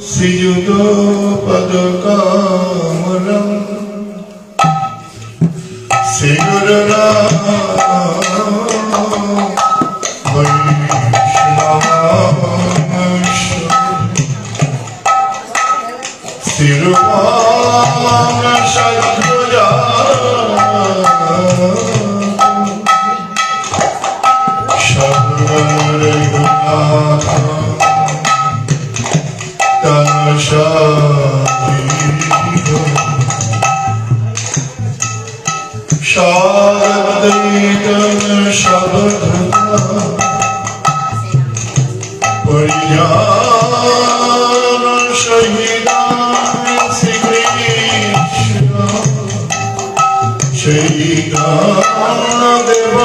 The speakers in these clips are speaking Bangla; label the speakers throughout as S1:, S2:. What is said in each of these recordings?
S1: শ্রীযুত পদকমলম শ্রীগুরুরা শ্রীরূপম সদ্গুজা সর্বরঘুনাথ শারদৈতম শবধূতা পরিজন সহিতা শ্রীকৃষ্ণ চৈতন্য দেব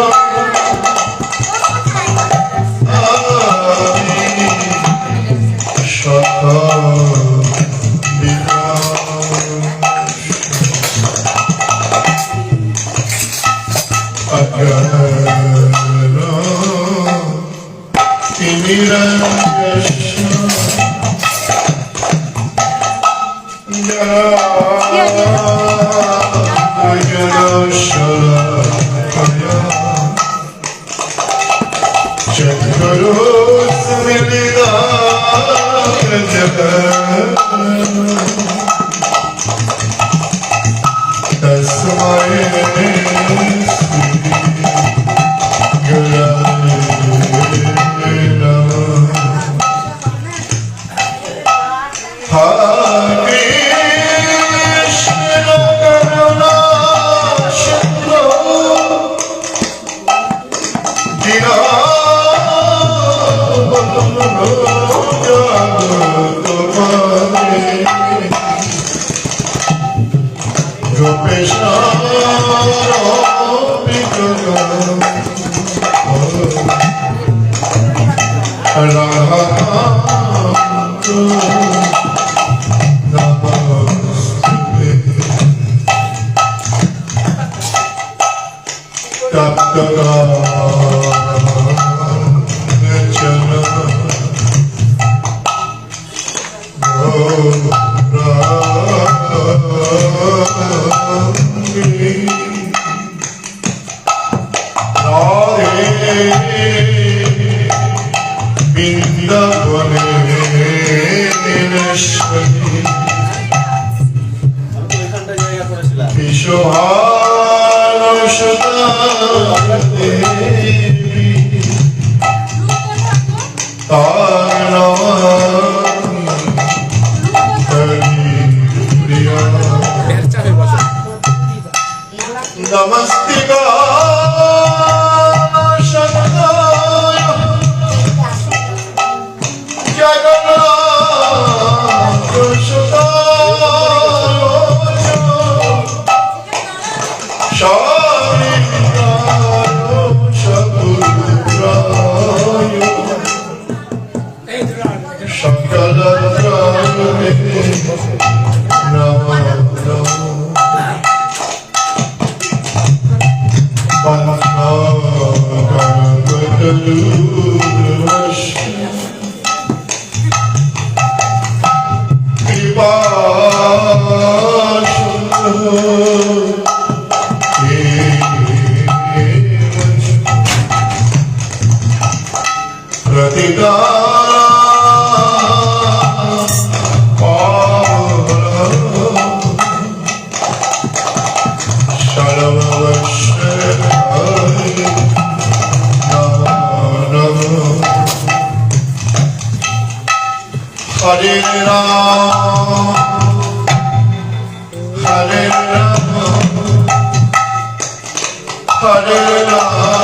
S1: Hare Ram, Hare Ram, Hare Ram,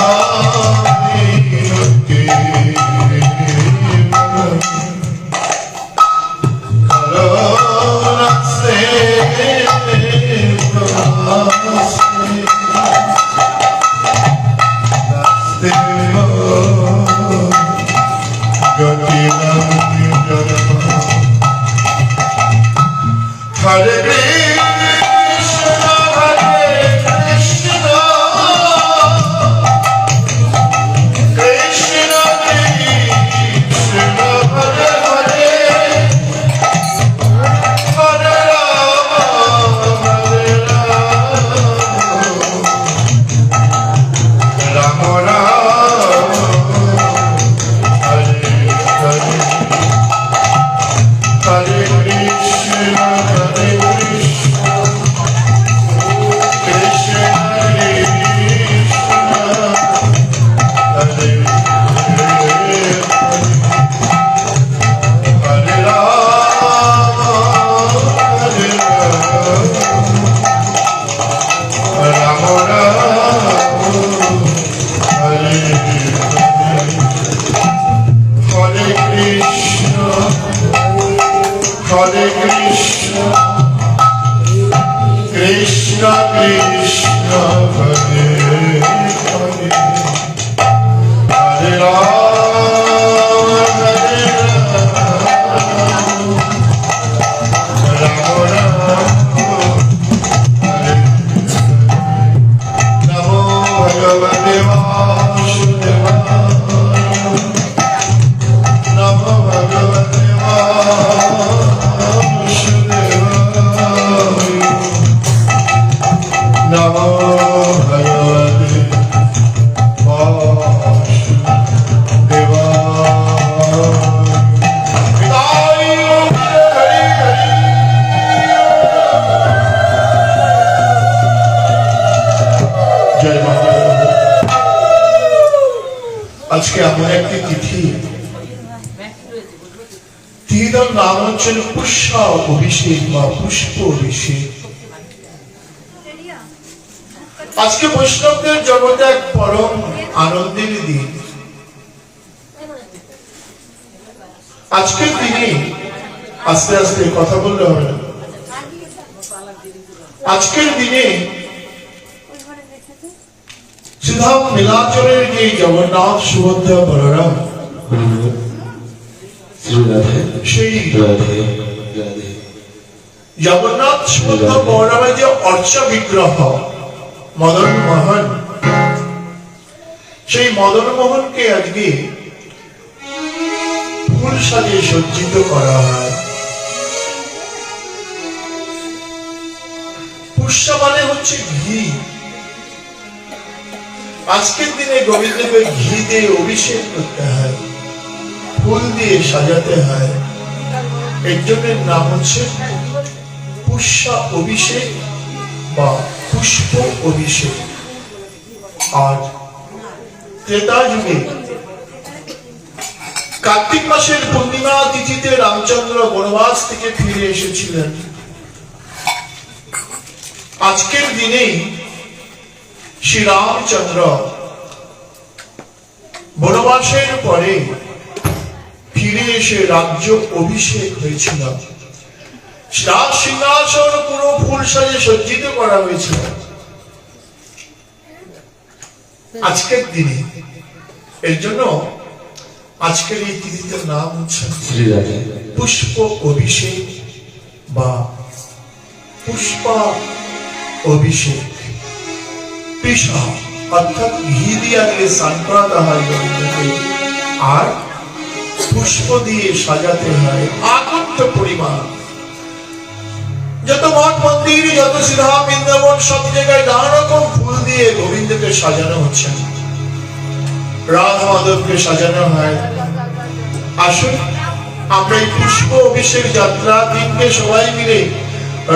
S1: Hare Krishna, Hare Krishna, Krishna Krishna, হরে কৃষ্ণ কৃষ্ণ কৃষ্ণ হরে হরে হরে রাম হরে রাম রাম হরে নমো ভগবতে বাসুদেবায় নমো ভগবতে বাসুদেবায় নমো ভগবতে আজকে এমন একটি তিথি, তিথিটার নাম হচ্ছে পুষ্পা অভিষেক বা পুষ্প অভিষেক। আজকে বৈষ্ণবদের জগতে এক পরম আনন্দের দিন। আজকের দিনে আস্তে আস্তে কথা বললে হবে না। আজকের দিনে শ্রীধাম নীলাচলের যে জগন্নাথ সুভদ্রা বলরাম, সেই জগন্নাথ সুভদ্রা বলরামের যে অর্চ বিগ্রহ মদন মোহন, সেই মদন মোহনকে আজকে ফুল সাজিয়ে সজ্জিত করা হয়। পুষ্পা মানে হচ্ছে ঘি। আজকের দিনে গোবিন্দকে ঘি দিয়ে অভিষেক করতে হয়, ফুল দিয়ে সাজাতে হয়। এর জন্য নাম হচ্ছে পুষ্পা অভিষেক বা পুষ্প অভিষেক। আর ত্রেতা যুগে কার্তিক মাসের পূর্ণিমা তিথিতে রামচন্দ্র বনবাস থেকে ফিরে এসেছিলেন। আজকের দিনেই শ্রী রামচন্দ্র বনবাসের পরে ফিরে এসে রাজ্য অভিষেক হয়েছিল। রাজ সিংহাসন পুরো ফুল সাজে সজ্জিত করা হয়েছিল আজকের দিনে। এর জন্য আজকের এই তিথিটার নাম হচ্ছে পুষ্প অভিষেক বা পুষ্পা অভিষেক। পিসা অর্থাৎ ঘি দিয়ে আগে স্নান করাতে হয় গোবিন্দকে, আর পুষ্প দিয়ে সাজাতে হয় আনন্দ পরিমাণ। যত মঠ মন্দির, যত শ্রীধাম বৃন্দাবন, সব জায়গায় নানা রকম ফুল দিয়ে গোবিন্দকে সাজানো হচ্ছে, রাধা মাধবকে সাজানো হয়। আসুন আমরা এই পুষ্প অভিষেক যাত্রা দিনকে সবাই মিলে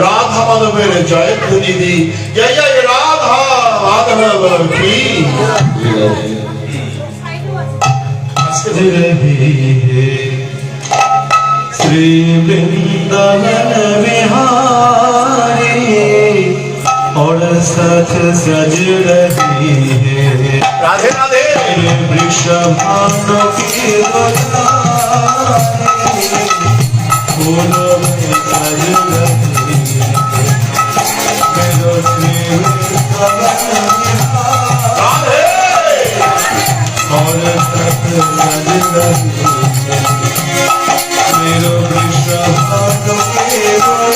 S1: রাধা মাধবের জয় ধ্বনি দিই। জয় জয় রাধা মাধব কি।
S2: श्री वृंदावन विहारी और सच सज रही है
S1: राधे राधे
S2: वृषभानु की फूलों में सज रही है मेरो श्री वृंदावन
S1: राधे
S2: और सच सज रही है मेरो वृषभानु की और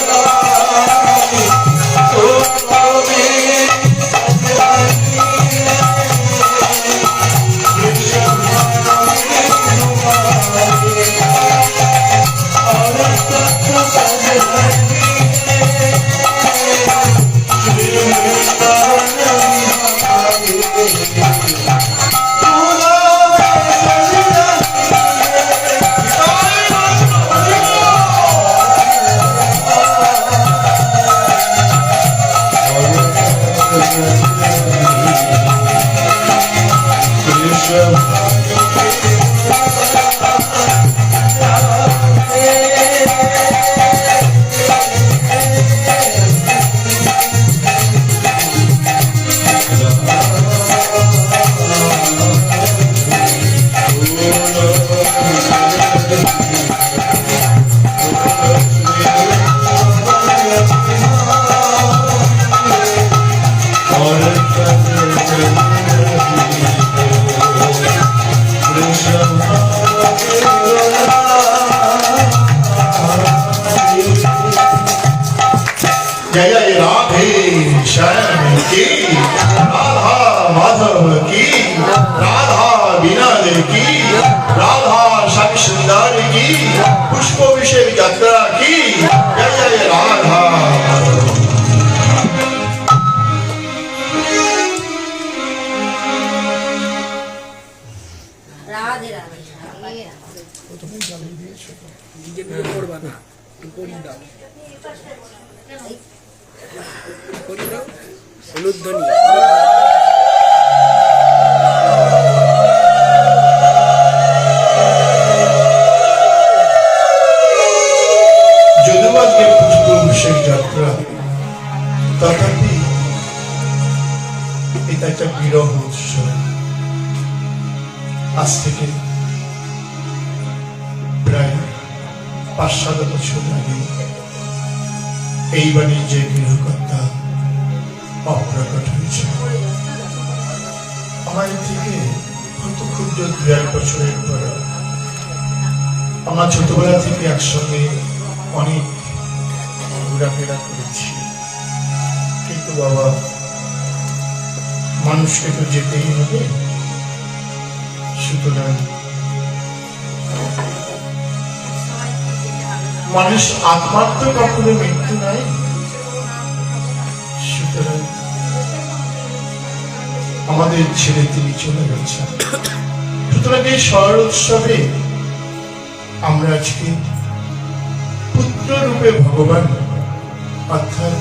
S1: जय जय राधे श्याम की, राधा माधव की, राधा विनोद की, राधा श्याम सुंदर की, पुष्प अभिषेक यात्रा की, जय जय राधा।
S3: রাধে রাধে
S4: নিজে নিজে করবা না, একটু করি দাও, করি দাও, হলুদ ধনিয়া।
S1: যদিও আজকে পুষ্প অভিষেক যাত্রা, তথাপি এটা একটা বিরহ উৎসব। আজ থেকে প্রায় ৫-৭ বছর আগে এই বাড়ির যে গৃহকর্তা অপ্রকট হয়েছে, আমার থেকে হয়তো ক্ষুদ্র ২-১ বছরের পর আমার ছোটবেলা থেকে একসঙ্গে অনেক ঘোরাফেরা করেছি, কিন্তু বাবা মানুষকে তো যেতেই হবে, সুতরাং মানুষ আত্মার তো কখনো মৃত্যু নাই, সুতরাং আমাদের ছেড়ে তিনি চলে গেছেন। সুতরাং এই স্মরণ উৎসবে আমরা আজকে পুত্র রূপে ভগবান অর্থাৎ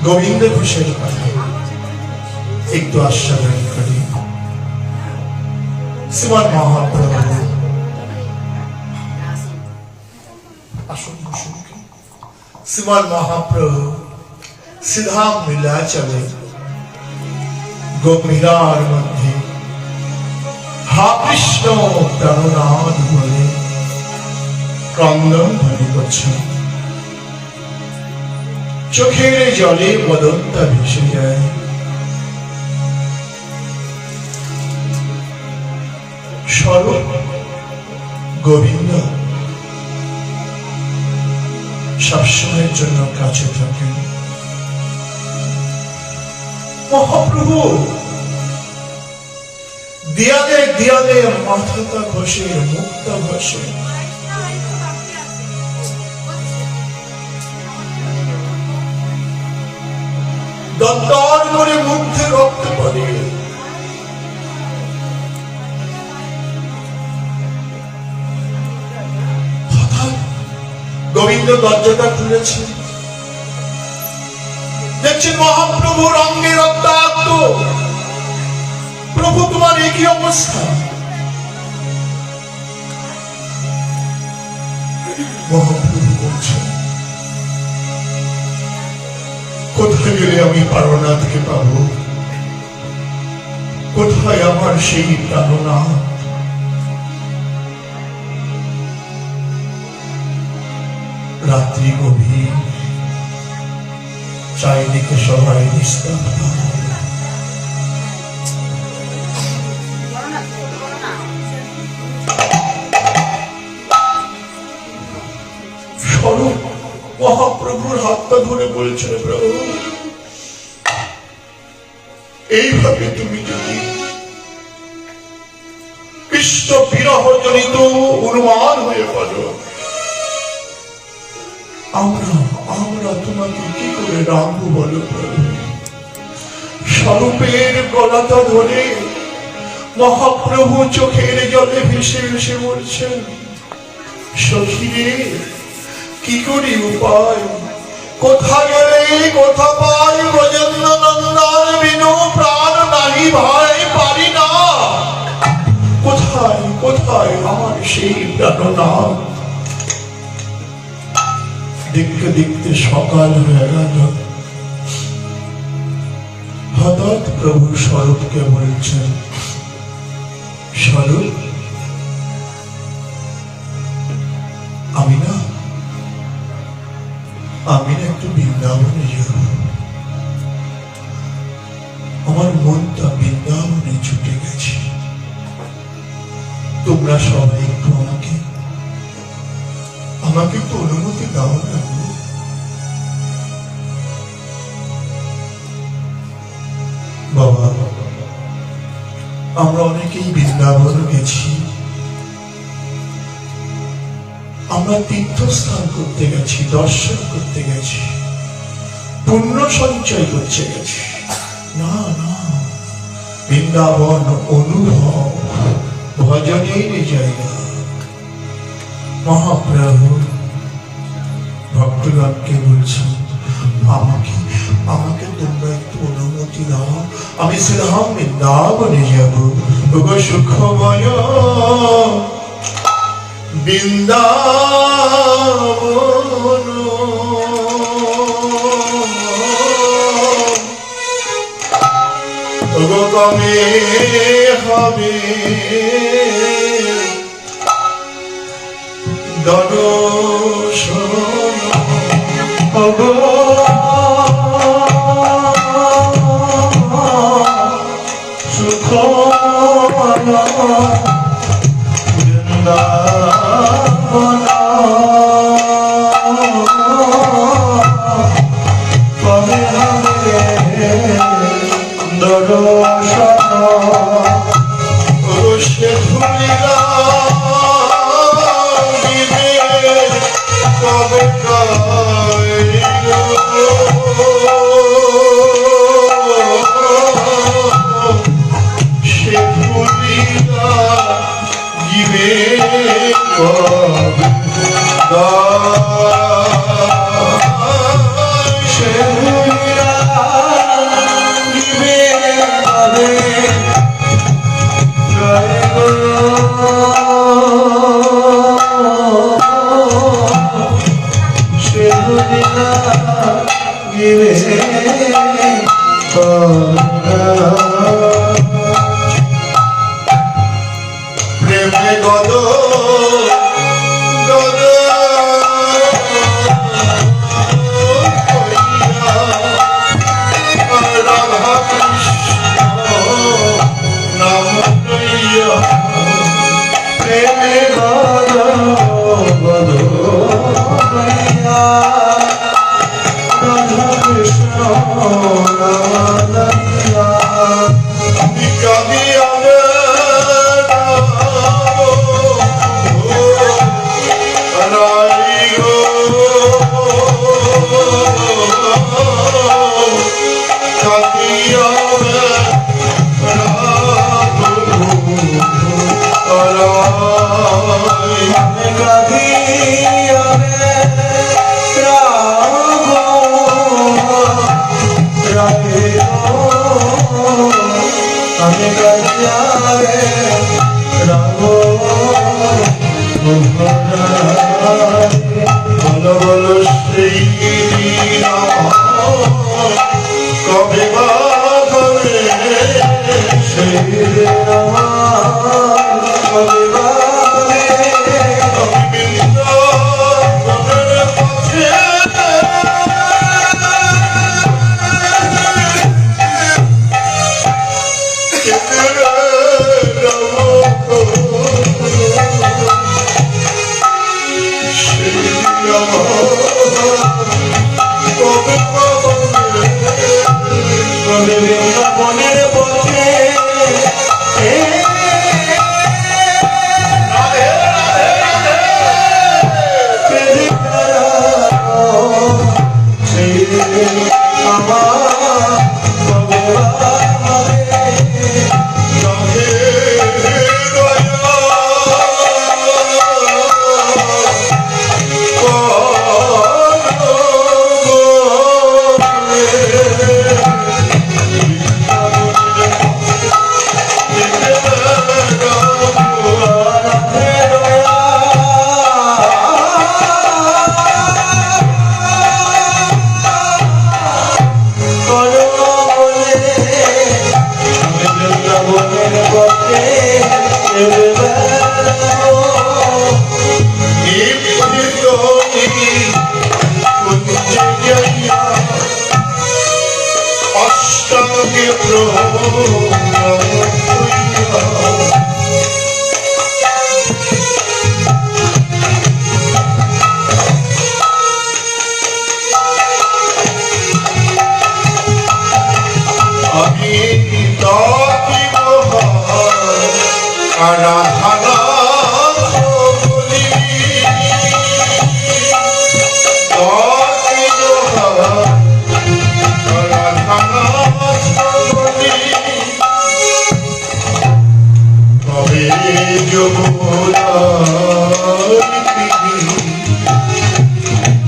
S1: গোবিন্দ ঘোষের কথা একটু আস্বাদন করি। শ্রীমান মহাপ্রভু আসুন বসুন। শ্রীমান মহাপ্রভু শ্রীধাম নীলাচলে গম্ভীরার মধ্যে হা কৃষ্ণ প্রাণনাথ বলে ক্রন্দন ধ্বনি করছেন। চোখের জলে বদনটা ভেসে যায়। স্বরূপ গোবিন্দ সবসময়ের জন্য কাছে থাকেন। মহাপ্রভু দেয়ালে দেয়ালে মাথাটা ঘষে, মুখটা ঘষে, দন্তার করে মুগ্ধে রক্ত পড়ে। গোবিন্দ দরজাটা খুলেছে, দেখছেন মহাপ্রভুর অঙ্গে রক্তাক্ত। প্রভু তোমার একই অবস্থা। মহাপ্রভু বলছেন, কোথায় গেলে আমি প্রাণনাথকে পাবো? কোথায় আমার সেই প্রাণনাথ? রাত্রি গভীর, চারিদিকে সবাই নিস্তব্ধ। স্বরূপ মহাপ্রভুর হাতটা ধরে বলছে, প্রভু এইভাবে তুমি যদি কৃষ্ণ বিরহ জনিত উন্মাদ হয়ে পড়ো, আমরা তোমাকে কি করে রাখবো বলো প্রভু? স্বরূপের গলাটা ধরে মহাপ্রভু চোখের জলে ভেসে ভেসে বলছেন, সখীরে কি করি উপায়? কোথা গেলে কোথা পাই ব্রজেন্দ্র নন্দন বিনু প্রাণ নাহি ভাই পারি না। কোথায় কোথায় আমার সেই প্রাণনাথ? দেখতে দেখতে সকাল হয়ে গেল। হঠাৎ প্রভু স্বরূপকে বলছেন, স্বরূপ আমি না একটু বৃন্দাবনে যাব। আমার মনটা বৃন্দাবনে ছুটে গেছে। তোমরা সবাই একটু আমাকে আমাকে একটু অনুমতি দাও না গো। বাবা, আমরা অনেকেই বৃন্দাবন গেছি, আমরা তীর্থস্থান করতে গেছি, দর্শন করতে গেছি, পুণ্য সঞ্চয় করতে গেছি। না না, বৃন্দাবন অনুভব ভজনের জায়গা। মহাপ্রভু ভক্তগণকে বলছেন, আমাকে আমাকে তোমরা একটু অনুমতি দাও, আমি শ্রীধাম বৃন্দাবনে যাব। ওগো সুখময় বৃন্দাবন, ওগো কবে হবে দর্শন, ওগো সুখময় বৃন্দাবন, কবে হবে দর্শন, ওগো সে ধুলিরা কবে সে ভুলিয়া গিবে সে ভুলিয়া গিবে প্রেমে গদ গদ রাধা কৃষ্ণ নাম লইয়া, প্রেমে গদ গদ লইয়া রাধা কৃষ্ণ নাম লইয়া কাঁদিয়া বলো বলো সেই কবে বাঁধবে সেই কবে বাঁধবে বৃন্দাবনের পথে কবে রাধা বলি কবে যমুনার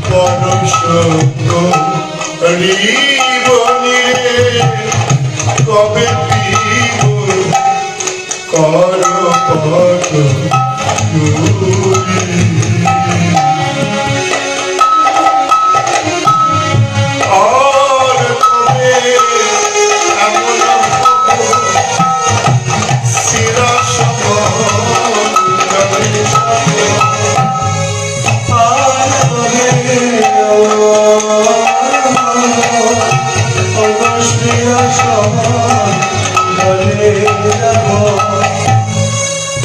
S1: পরশঙ্গ রিবনিরে কবে পিব কর পট আর কবে এমন শিরা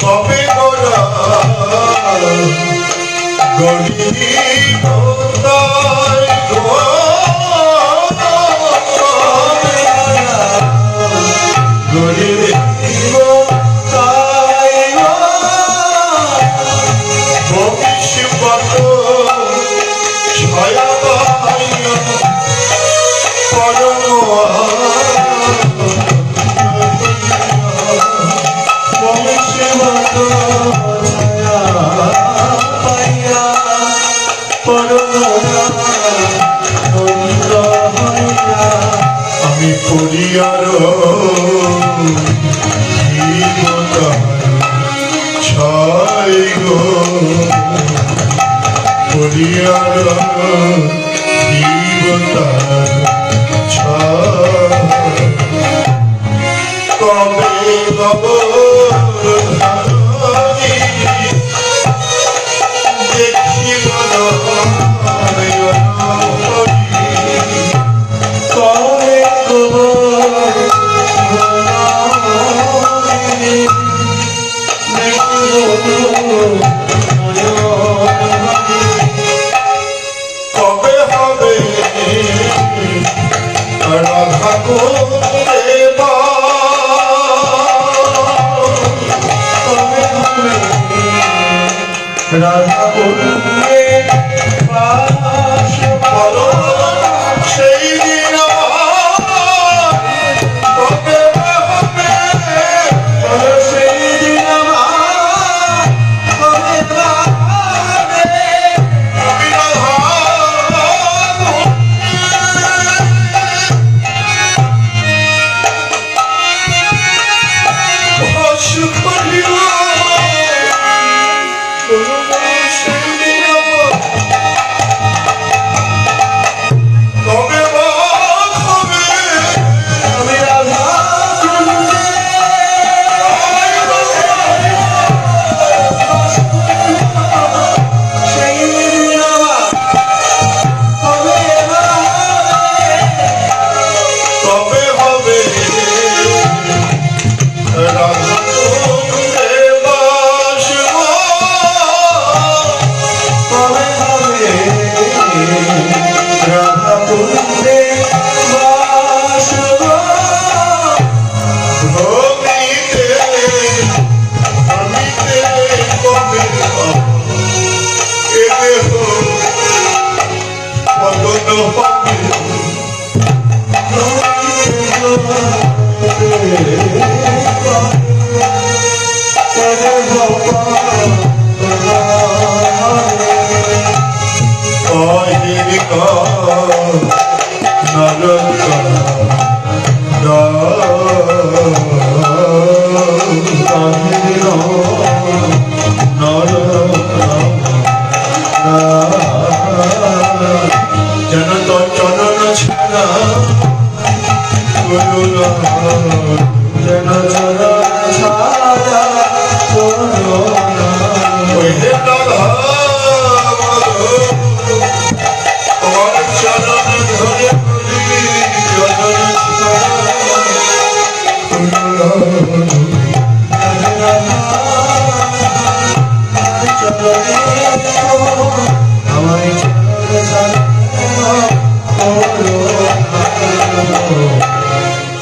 S1: কবে গোরা গরিব ভবিষ্যৎ ছয়া পরম আমি পরিয়ার ছয় গো পরিয়ার কবে দেখিব কবে হবে রাধা কবে রাধা কবে সেই দিন কবে হবে সেই দিন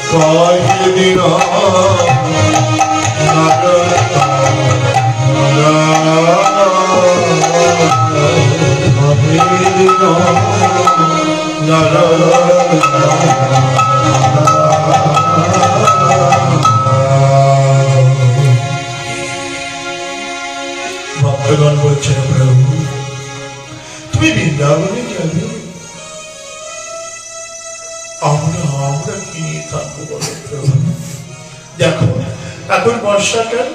S2: কয় দিন
S1: ভক্তগণ বলছেন প্রভু তুমি বৃন্দাবনে যাবে, আমরা কি থাকবো বলো প্রভু? দেখো এখন বর্ষাকাল,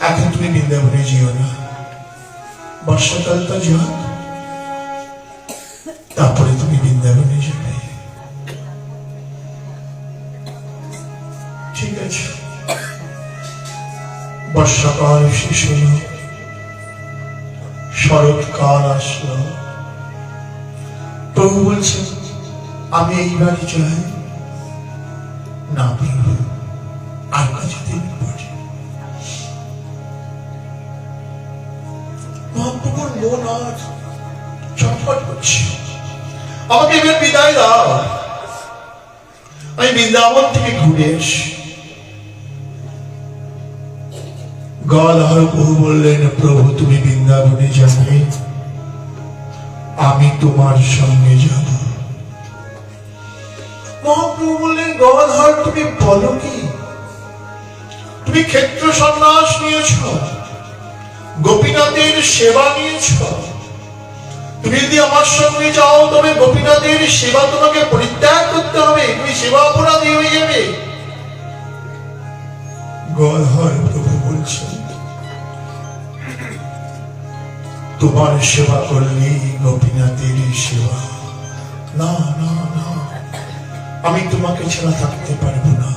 S1: এখন তুমি বৃন্দাবনে যেও না, বর্ষাকালটা যাক, তারপরে তুমি বৃন্দাবনে যাবে। ঠিক আছে, বর্ষাকাল শেষ হল, শরৎকাল আসলো। প্রভু বলছেন আমি এইবারই চাই না প্রভু, আর কিছুদিন পরে। মহাপ্রভুর মন আর ছটফট করছে, আমাকে এবার বিদায় দাও, আমি বৃন্দাবন থেকে ঘুরে আসি। গদাধর প্রভু বললেন প্রভু তুমি বৃন্দাবনে যাবে, আমি তোমার সঙ্গে যাব। মহাপ্রভু বললেন গদাধর তুমি বলো কি, তুমি ক্ষেত্র সন্ন্যাস নিয়েছ, গোপীনাথের সেবা নিয়েছ, তুমি যদি আমার সঙ্গে যাও তবে গোপীনাথের সেবা তোমাকে পরিত্যাগ করতে হবে, তুমি সেবা অপরাধী হয়ে যাবে। গদাধর প্রভু বলছেন তোমার সেবা করলেই গোপীনাথের সেবা, না না না, আমি তোমাকে ছাড়া থাকতে পারবো না।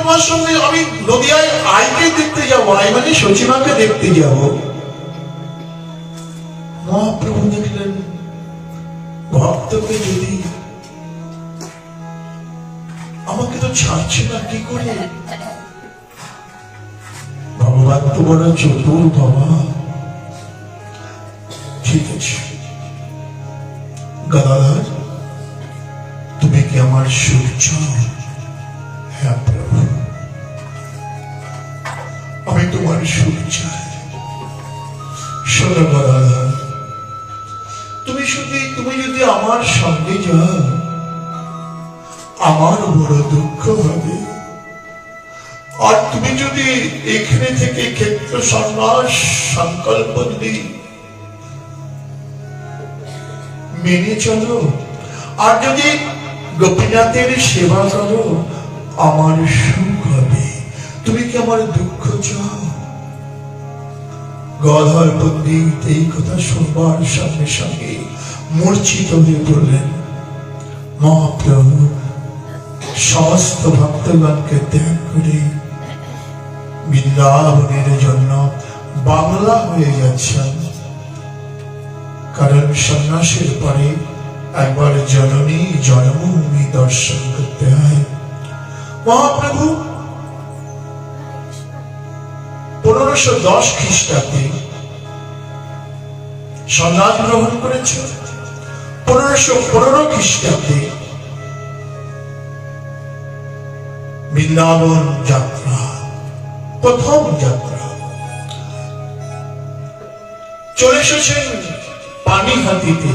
S1: তোমার সঙ্গে আমি নদিয়ায় আইকে দেখতে যাবো, আই মানে সচিমাকে দেখতে যাব। মহাপ্রভু দেখলেন ভক্তকে যদি আমাকে তো ছাড়ছে না, কি করে? ভগবান তো বড় চতুর বাবা। ঠিক আছে গদাধর, তুমি কি আমার সুখ চাও? হ্যাঁ প্রভু, আমি তোমার সুখ চাই। শোনো গদাধর, তুমি যদি আমার সঙ্গে যাও আমার বড় দুঃখ হবে, আর তুমি যদি এখানে থেকে ক্ষেত্র সন্ন্যাস সংকল্প যদি মেনে চলো, আর যদি গোপীনাথের সেবা করো আমার সুখ হবে, তুমি কি আমার দুঃখ চাও? গদাধর পণ্ডিত এই কথা শুনবার সঙ্গে সঙ্গে মূর্ছিত হয়ে পড়লেন। মহাপ্রভু সমস্ত ভক্তগণকে ত্যাগ করে বৃন্দাবনের জন্য বাংলা হয়ে যাচ্ছেন, কারণ সন্ন্যাসের পরে একবার জননী জন্মভূমি দর্শন করতে হয়। মহাপ্রভু 1510 খ্রিস্টাব্দে সন্ন্যাস গ্রহণ করেছে, 1515 খ্রিস্টাব্দে বৃন্দাবন যাত্রা, প্রথম যাত্রা। চলে এসেছেন পানিহাটিতে,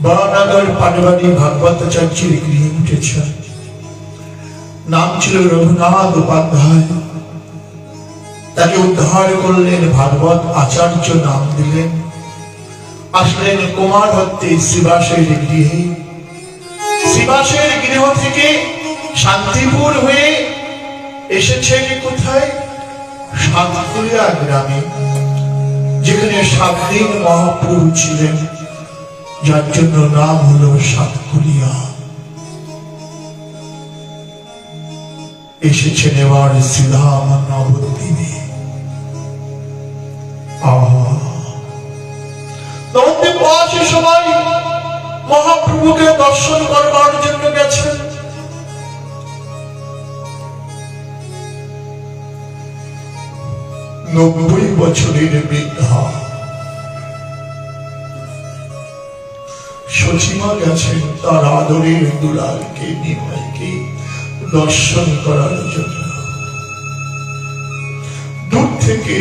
S1: বরানগর পাটবাড়ি ভাগবতাচার্যের গৃহে উঠেছেন। নাম ছিল রঘুনাথ উপাধ্যায়, তাকে উদ্ধার করলেন, ভাগবত আচার্য নাম দিলেন। আসলেন কুমার হত্যে শ্রীবাসের গৃহে, শ্রীবাসের গৃহ থেকে শান্তিপুর হয়ে এসেছেন কোথায়? সাতকুলিয়া গ্রামে, যেখানে 7 দিন মহাপ্রভু ছিলেন, যার জন্য নাম হলো সাতকুলিয়া। এসেছেন এবার শ্রীধাম নবদ্বীপে। নবদ্বীপ আছে সবাই মহাপ্রভুকে দর্শন করবার জন্য গেছেন। নব্বই বছরের বৃদ্ধা সচিমা গেছেন তার আদরের দুলালকে, নিমাইকে দর্শন করার জন্য। দূর থেকে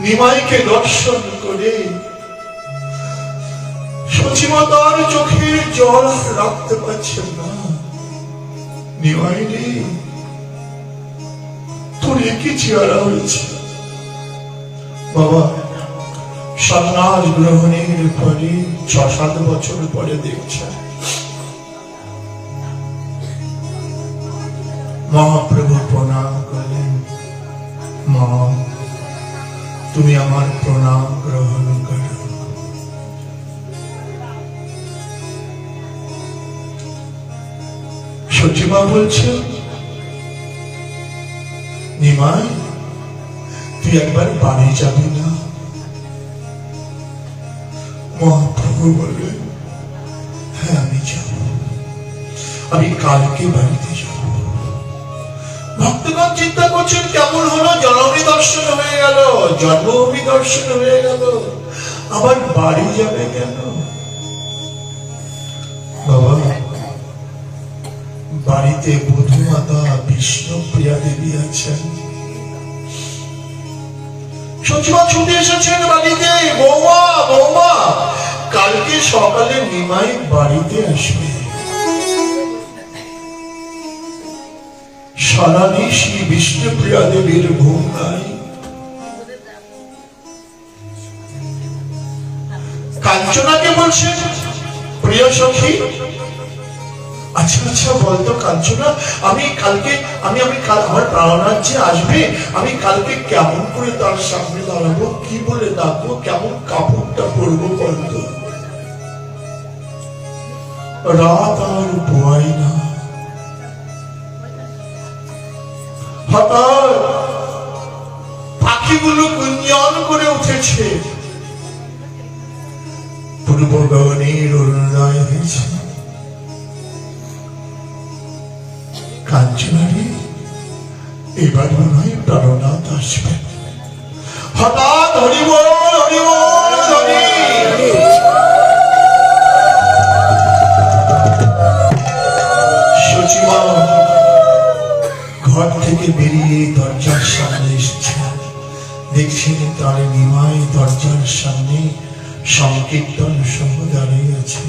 S1: নিমাইকে দর্শন করে সচিমা তার চোখের জল রাখতে পারছেন না, নিমাই রে, তোর একই চেহারা হয়েছে বাবা। সন্ন্যাস গ্রহণের পরে 6-7 বছর পরে দেখছে মহাপ্রভু প্রণাম করলেন, মা তুমি আমার প্রণাম গ্রহণ করো। সচিমা বলছে, নিমাই তুই একবার বাড়ি যাবি না? মহাপ্রভু বললেন, হ্যাঁ আমি যাব, আমি কালকে বাড়িতে যাব। ভক্তগণ চিন্তা করছেন কেমন হলো, জন্মভূমি দর্শন হয়ে গেল, জন্মভূমি দর্শন হয়ে গেল, আবার বাড়ি যাবে কেন? বাবা, বাড়িতে বধূমাতা বিষ্ণুপ্রিয়া দেবী আছেন। সচিবা ছুটে এসেছেন বাড়িতে, বৌমা বৌমা কালকে সকালে নিমাই বাড়িতে আসবে। সারা নিশি বিষ্ণুপ্রিয়া দেবীর ঘুম নাই। কাঞ্চনাকে বলছেন, প্রিয় সখী আচ্ছা আচ্ছা বলতো কাঞ্চনা, আমি কালকে আমার প্রাণনাথ যে আসবে, আমি কালকে কেমন করে তার সামনে দাঁড়াবো, কি বলে ডাকবো, কেমন কাপড়টা পরবো বলতো? রাত আর পোয়াই না, হঠাৎ পাখিগুলো গুঞ্জন করে উঠেছে, পূর্ব গগনের অরুণোদয় হয়েছে। কাঞ্চনারে এবার মনে হয় প্রাণনাথ আসবেন। হঠাৎ হরি বল হরি বল হরি। সচিবা ঘর থেকে বেরিয়ে দরজার সামনে এসেছেন, দেখছেন তার নিমাই দরজার সামনে সংকীর্তন সহ দাঁড়িয়ে আছে।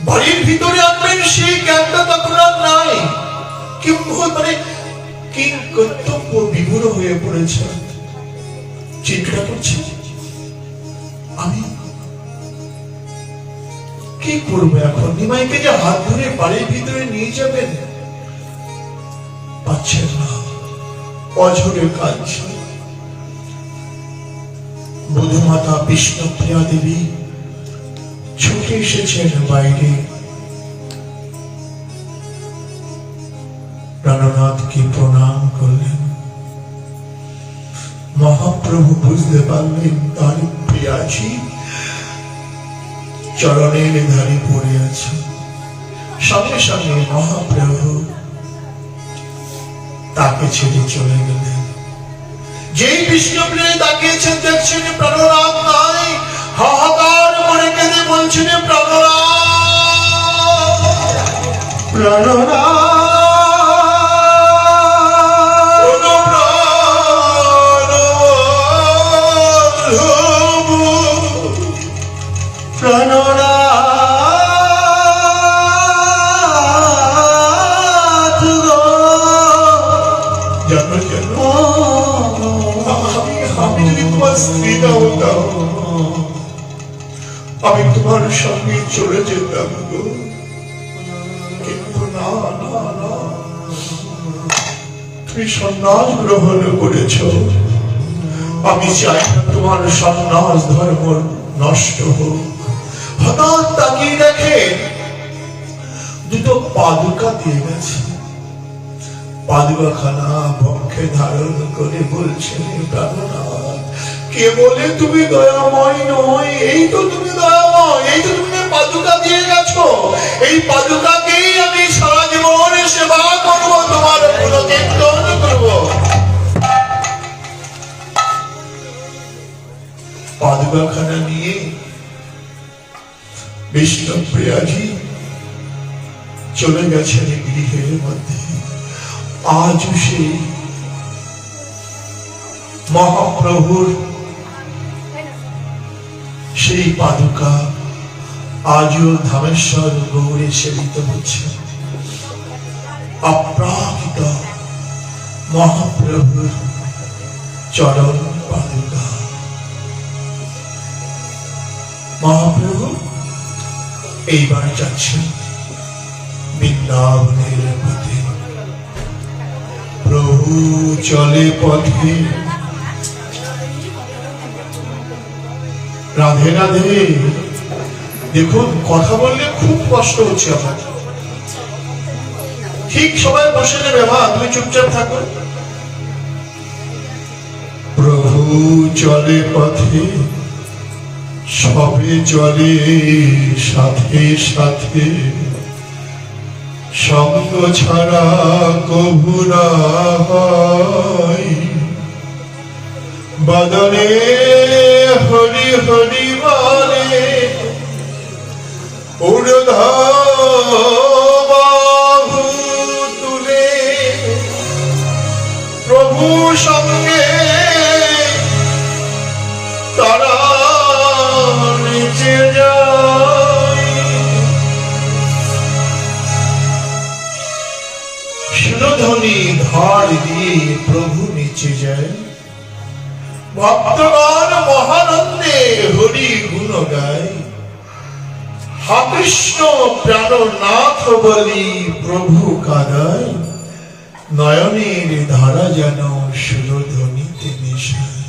S1: বাড়ির ভিতরে আনবেন সেই জ্ঞানটা তখন আর নাই, মানে কি কর্তব্য বিমূঢ় হয়ে পড়েছে। চিন্তা করছে আমি কি করবো এখন, নিমাইকে যে হাত ধরে বাড়ির ভিতরে নিয়ে যাবেন পাচ্ছেন না, অঝরে কাঁদছে। বধূমাতা বিষ্ণুপ্রিয়া দেবী ছুটে এসেছেন বাইরে, প্রাণনাথকে প্রণাম করলেন। মহাপ্রভু বুঝতে পারলেন তার প্রিয়াজি চরণের ধারে পড়ে আছে। সঙ্গে সঙ্গে মহাপ্রভু তাকে ছেড়ে চলে গেলেন। যেই বিষ্ণুপ্রিয়া তাকিয়েছেন, দেখছেন প্রাণনাথ নাই, হাহাকার করে কেঁদে বলছেন প্রাণনাথ প্রাণনাথ। আমি তোমার সঙ্গে চলে যেতাম গো, কিন্তু না না না, তুমি সন্ন্যাস গ্রহণ করেছ। আমি চাই না তোমার সন্ন্যাস ধর্ম নষ্ট হোক। হঠাৎ তাকিয়ে দেখে দুটো পাদুকা দিয়ে গেছে। পাদুকাখানা বক্ষে ধারণ করে বলছেন প্রাণনাথ, কে বলে তুমি দয়াময় নয়? এই তো তুমি দয়াময়, এই তো তুমি পাদুকা দিয়ে গেছো, এই পাদুকাকেই আমি সারা জীবন সেবা করব, তোমার গুণকীর্তন করব। পাদুকাখানা নিয়ে বিষ্ণুপ্রিয়াজি চলে গেছেন গৃহের মধ্যে। আজ সেই মহাপ্রভুর সেই পাদুকা আজও ধামেশ্বর গৌরে সেবিত হচ্ছে অপ্রাকৃত মহাপ্রভুর চরণ পাদুকা। মহাপ্রভু এইবার যাচ্ছেন বৃন্দাবনের পথে। প্রভু চলে পথে, রাধে রাধে। দেখুন, কথা বললে খুব কষ্ট হচ্ছে আমার। ঠিক সবাই বসে নেবে, মা তুমি চুপচাপ থাকো। প্রভু চলে পথে, সবে চলে সাথে সাথে, সঙ্গ ছাড়া কভু না হয়। বদনে হরি হরি বলে, ঊর্ধ্ববাহু তুলে, প্রভু সঙ্গে তারা নিচে যায়। শিরোধ্বনি ধার দিয়ে প্রভু নিচে যায়। ভক্তগণ মহানন্দে হরি গুণ গায়। হা কৃষ্ণ প্রাণনাথ বলি প্রভু কাদায়। নয়নের ধারা যেন সুরধ্বনিতে মিশায়।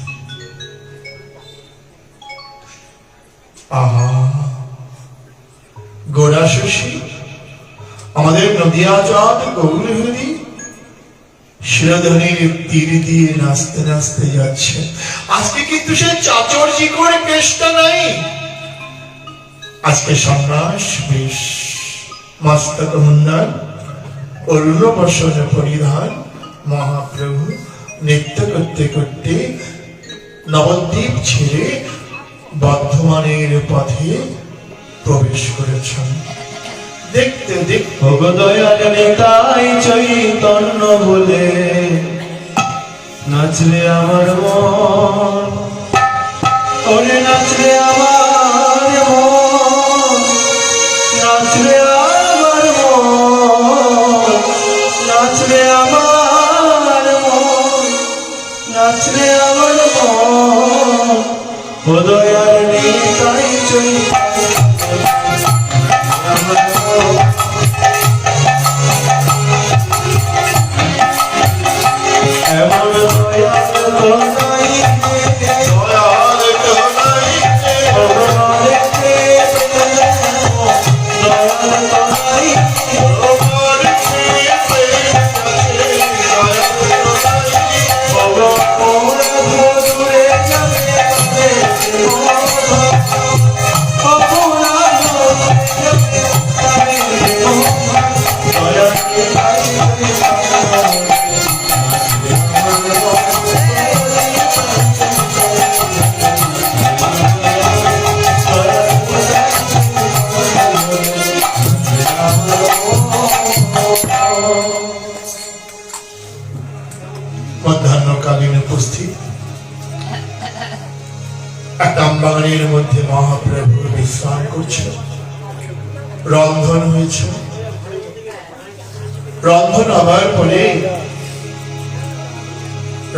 S1: আহা, গোড়া শশী আমাদের নদিয়া চাঁদ গৌরহরি শিরোধনির তীর দিয়ে নাচতে নাচতে যাচ্ছে। আজকে কিন্তু সে চাচরজি করে কেষ্টা নাই। আজকে সন্ন্যাস বেশ, মস্তক মুন্ডন, অরুণ বসন পরিধান। মহাপ্রভু নৃত্য করতে করতে নবদ্বীপ ছেড়ে বর্ধমানের পথে প্রবেশ করেছেন। দেখতে দেখতে
S2: ভগদয়াল নেতাই চৈতন্য বলে নাচলে আমার মন, ওরে নাচলে আমার মন, নাচলে আমার মন, নাচলে আমার মন, নাচলে আমার মন। ভগদয়াল নেতাই চৈতন্য এমন দয়াল তো নাই,
S1: দয়াল কানাই
S2: ভগবান কে দয়াল তো নাই।
S1: তোমার ছেড়ে দয়াল কানাই।
S2: ভগবান দূরে যাবে
S1: মধ্যাহ্নকালীন উপস্থিত একটা আমবাগানের মধ্যে মহাপ্রভু বিশ্রাম করছে। রন্ধন হয়েছে। রন্ধন হবার পরে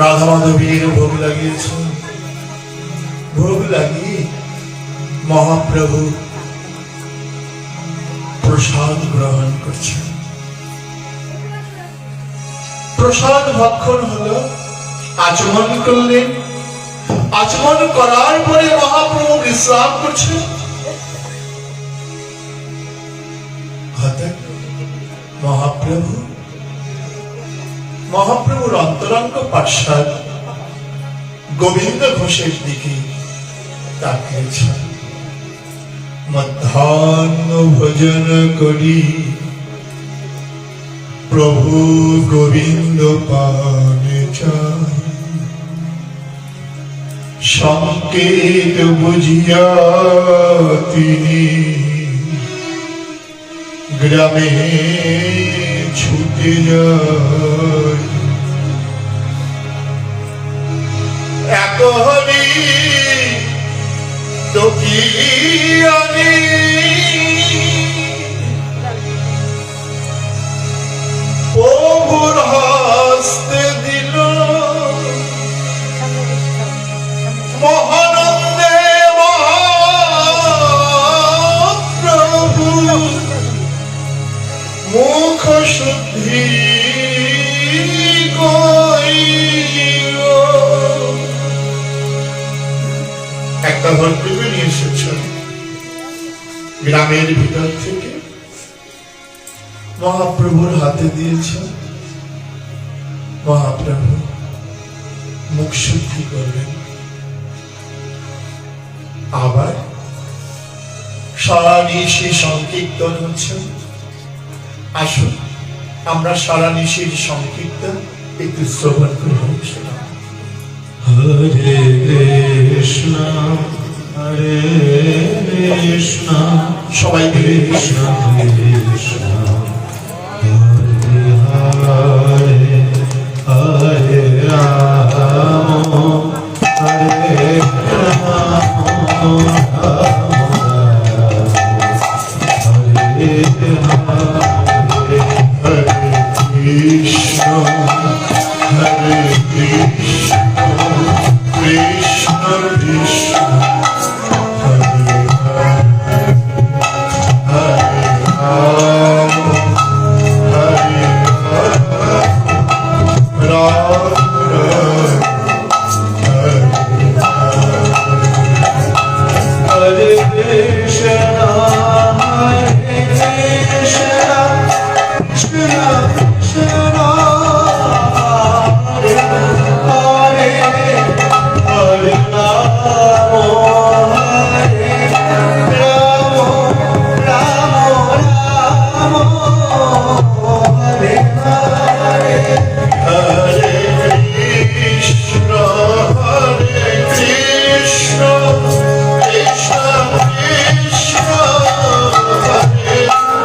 S1: রাধা মাধবীর ভোগ লাগিয়েছে। ভোগ লাগিয়ে মহাপ্রভু প্রসাদ গ্রহণ করছে। প্রসাদ ভক্ষণ হলো, আচমন করলেন। আচমন করার পরে মহাপ্রভু বিশ্রাম করছে। হঠাৎ মহাপ্রভুর অন্তরঙ্গ পার্ষদ গোবিন্দ ঘোষের দিকে তাকিয়েছেন। মধ্যাহ্ন ভোজন করি প্রভু গোবিন্দ পানে চাই। সংকেত বুঝিয়া তিনি গ্রামে ছুটে যায়। এক হরি তো কি আনি প্রভুর হস্তে দিল মহানন্দে মহাপ্রভু মুখ শুদ্ধি কইল। একটা ভদ্রকে নিয়ে এসেছেন গ্রামের ভিতর থেকে, মহাপ্রভুর হাতে দিয়েছেন। মহাপ্রভু মুখ শুদ্ধি করলেন। আবার সারা নিশি সংকীর্তন হচ্ছে। আসুন আমরা সারা নিশির সংকীর্তন একটু শ্রবণ করব।
S2: হরে কৃষ্ণ হরে কৃষ্ণ
S1: সবাই মিলে
S2: কৃষ্ণ কৃষ্ণ হরে হরে হরে রাম হরে রাম হরে
S1: হরে কৃষ্ণ হরে কৃষ্ণ কৃষ্ণ কৃষ্ণ হরে হরে হরে রাম হরে Ram Ram
S2: Hare Krishna, Hare Krishna, Krishna Krishna, Hare Hare, Hare Rama, Hare Rama, Rama Rama, Hare Hare.
S1: Hare Krishna, Hare Krishna, Krishna Krishna,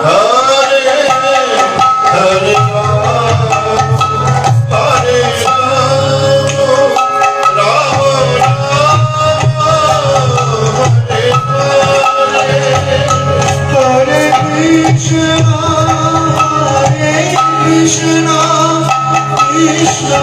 S1: Hare Hare, Hare Rama, Hare Rama, Rama Rama, Hare Hare.
S2: Hare Krishna, Hare Krishna, Krishna